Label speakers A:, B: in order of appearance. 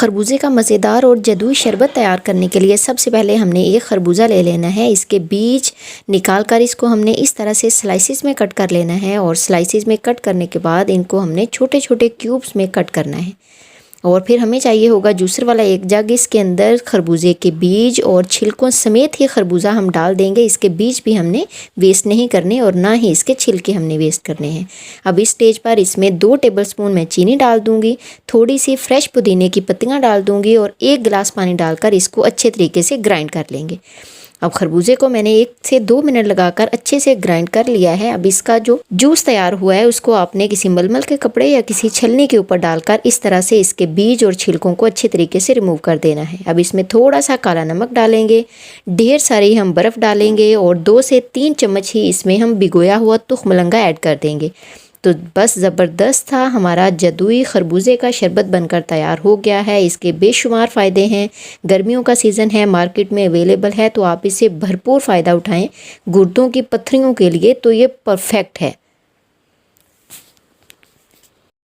A: खरबूजे का मज़ेदार और जादुई शरबत तैयार करने के लिए सबसे पहले हमने एक खरबूजा ले लेना है। इसके बीज निकाल कर इसको हमने इस तरह से स्लाइसिस में कट कर लेना है और स्लाइसिस में कट करने के बाद इनको हमने छोटे छोटे क्यूब्स में कट करना है। और फिर हमें चाहिए होगा जूसर वाला एक जग। इसके अंदर खरबूजे के बीज और छिलकों समेत ही खरबूजा हम डाल देंगे। इसके बीज भी हमने वेस्ट नहीं करने और ना ही इसके छिलके हमने वेस्ट करने हैं। अब इस स्टेज पर इसमें 2 टेबलस्पून मैं चीनी डाल दूंगी, थोड़ी सी फ्रेश पुदीने की पत्तियां डाल दूंगी और 1 गिलास पानी डालकर इसको अच्छे तरीके से ग्राइंड कर लेंगे। अब खरबूजे को मैंने 1 से 2 मिनट लगाकर अच्छे से ग्राइंड कर लिया है। अब इसका जो जूस तैयार हुआ है उसको आपने किसी मलमल के कपड़े या किसी छलनी के ऊपर डालकर इस तरह से इसके बीज और छिलकों को अच्छे तरीके से रिमूव कर देना है। अब इसमें थोड़ा सा काला नमक डालेंगे, ढेर सारी हम बर्फ़ डालेंगे और 2 से 3 चम्मच ही इसमें हम भिगोया हुआ तुख मलंगा ऐड कर देंगे। तो बस ज़बरदस्त था, हमारा जादुई खरबूजे का शरबत बनकर तैयार हो गया है। इसके बेशुमार फ़ायदे हैं। गर्मियों का सीज़न है, मार्केट में अवेलेबल है, तो आप इसे भरपूर फ़ायदा उठाएं। गुर्दों की पथरियों के लिए तो ये परफेक्ट है।